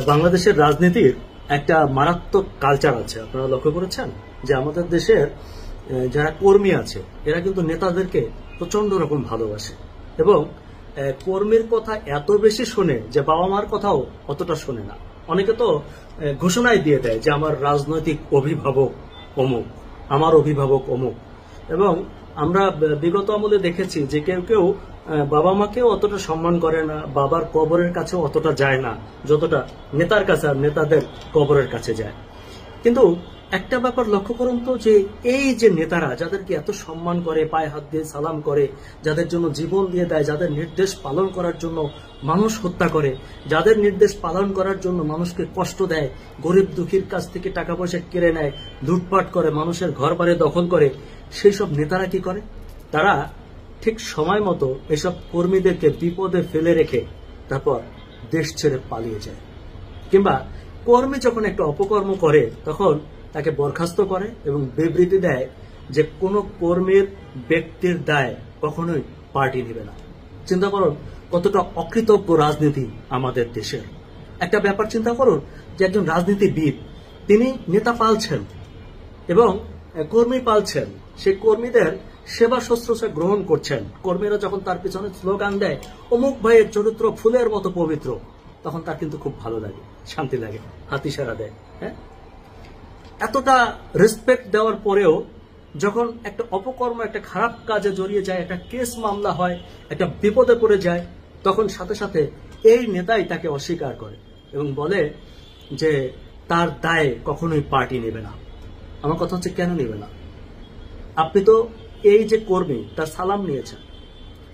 বাংলাদেশের রাজনীতির একটা মারাত্মক কালচার আছে। আপনারা লক্ষ্য করেছেন যে আমাদের দেশের যারা কর্মী আছে এরা কিন্তু নেতাদেরকে প্রচন্ড রকম ভালোবাসে এবং কর্মীর কথা এত বেশি শোনে যে বাবা মার কথাও অতটা শোনে না। অনেকে তো ঘোষণাই দিয়ে দেয় যে আমার রাজনৈতিক অভিভাবক অমুক, আমার অভিভাবক অমুক। এবং আমরা বিগত আমলে দেখেছি যে কেউ কেউ বাবা মাকেও অতটা সম্মান করে না, বাবার কবরের কাছেও অতটা যায় না যতটা নেতার কাছে আর নেতাদের কবরের কাছে যায়। কিন্তু একটা ব্যাপার লক্ষ্য করুন তো, যে এই যে নেতারা যাদেরকে এত সম্মান করে, পায়ে হাত দিয়ে সালাম করে, যাদের জন্য জীবন দিয়ে দেয়, যাদের নির্দেশ পালন করার জন্য মানুষ হত্যা করে, যাদের নির্দেশ পালন করার জন্য মানুষকে কষ্ট দেয়, গরিব দুঃখীর কাছ থেকে টাকা পয়সা কেড়ে নেয়, লুটপাট করে, মানুষের ঘর বাড়ি দখল করে, সেই সব নেতারা কি করে? তারা ঠিক সময় মতো এসব কর্মীদেরকে বিপদে ফেলে রেখে তারপর দেশ ছেড়ে পালিয়ে যায়। কিংবা কর্মী যখন একটা অপকর্ম করে তখন তাকে বরখাস্ত করে এবং বিবৃতি দেয় যে কোনো কর্মীর ব্যক্তির দায় কখনোই পার্টি নেবে না। চিন্তা করুন কতটা অকৃতজ্ঞ রাজনীতি আমাদের দেশের। একটা ব্যাপার চিন্তা করুন যে একজন রাজনীতিবিদ তিনি নেতা পালছেন এবং কর্মী পালছেন, সেই কর্মীদের সেবা শুশ্রূষা গ্রহণ করছেন। কর্মীরা যখন তার পিছনে স্লোগান দেয় অমুক ভাইয়ের চরিত্র ফুলের মতো পবিত্র, তখন তার কিন্তু খুব ভালো লাগে, শান্তি লাগে, হাতিসারা দেয়। হ্যাঁ, এতটা রেসপেক্ট দেওয়ার পরেও যখন একটা অপকর্ম, একটা খারাপ কাজে জড়িয়ে যায়, একটা কেস মামলা হয়, একটা বিপদে পড়ে যায়, তখন সাথে সাথে এই নেতাই তাকে অস্বীকার করে এবং বলে যে তার দায়ে কখনোই পার্টি নেবে না। আমার কথা হচ্ছে, কেন নেবে না? আপনি তো এই যে কর্মী, তার সালাম নিয়েছেন,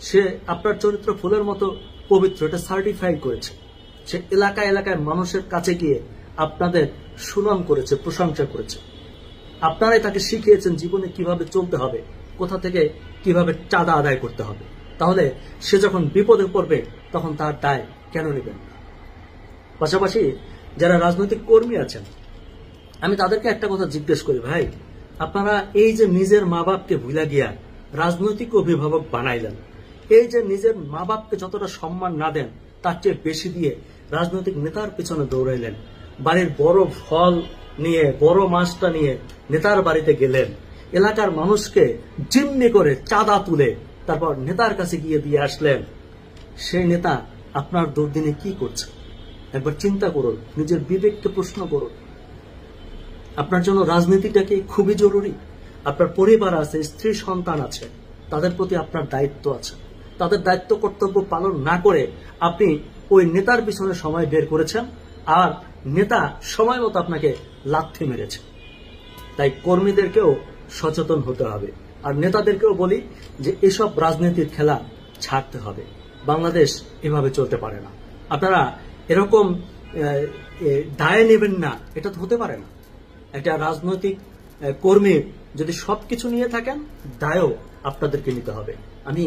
সে আপনার চরিত্র ফুলের মতো পবিত্র, এটা সার্টিফাই করেছে। সে এলাকায় এলাকায় মানুষের কাছে গিয়ে আপনাদের সুনাম করেছে, প্রশংসা করেছে। আপনারাই তাকে শিখিয়েছেন জীবনে কিভাবে চলতে হবে, কোথা থেকে কিভাবে চাঁদা আদায় করতে হবে। তাহলে সে যখন বিপদে পড়বে তখন তার দায় কেন নেবেন? পাশাপাশি যারা রাজনৈতিক কর্মী আছেন, আমি তাদেরকে একটা কথা জিজ্ঞেস করি, ভাই আপনারা এই যে নিজের মা বাপকে ভুলা গিয়া রাজনৈতিক অভিভাবক বানাইলেন, এই যে নিজের মা বাপকে যতটা সম্মান না দেন তার চেয়ে বেশি দিয়ে রাজনৈতিক নেতার পিছনে দৌড়াইলেন, বাড়ির বড় ফল নিয়ে, বড় মাছটা নিয়ে নেতার বাড়িতে গেলেন, এলাকার মানুষকে জিম্মি করে চাঁদা তুলে তারপর নেতার কাছে গিয়ে দিয়ে আসলেন। সেই নেতা আপনার দুর্দিনে কি করছে একবার চিন্তা করুন, নিজের বিবেককে প্রশ্ন করুন। আপনার জন্য রাজনীতিটা কি খুবই জরুরি? আপনার পরিবার আছে, স্ত্রী সন্তান আছে, তাদের প্রতি আপনার দায়িত্ব আছে। তাদের দায়িত্ব কর্তব্য পালন না করে আপনি ওই নেতার পিছনে সময় বের করেছেন আর নেতা সময় মতো আপনাকে লাথি মেরেছে। তাই কর্মীদেরকেও সচেতন হতে হবে আর নেতাদেরকেও বলি যে এসব রাজনীতির খেলা ছাড়তে হবে। বাংলাদেশ এভাবে চলতে পারে না। আপনারা এরকম দায় নেবেন না, এটা তো হতে পারে না। একটা রাজনৈতিক কর্মী যদি সবকিছু নিয়ে থাকেন, দায়ও আপনাদেরকে নিতে হবে। আমি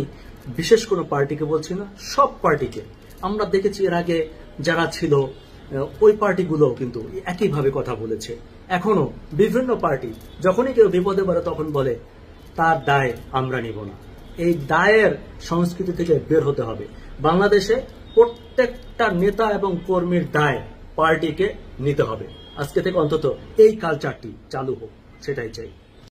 বিশেষ কোনো পার্টিকে বলছি না, সব পার্টিকে। আমরা দেখেছি এর আগে যারা ছিল ওই পার্টিগুলো কিন্তু একইভাবে কথা বলেছে। এখনো বিভিন্ন পার্টি যখনই কেউ বিপদে পড়ে তখন বলে তার দায় আমরা নিব না। এই দায়ের সংস্কৃতি থেকে বের হতে হবে। বাংলাদেশে প্রত্যেকটা নেতা এবং কর্মীর দায় পার্টিকে নিতে হবে। আজকে থেকে অন্তত এই কালচারটি চালু হোক, সেটাই চাই।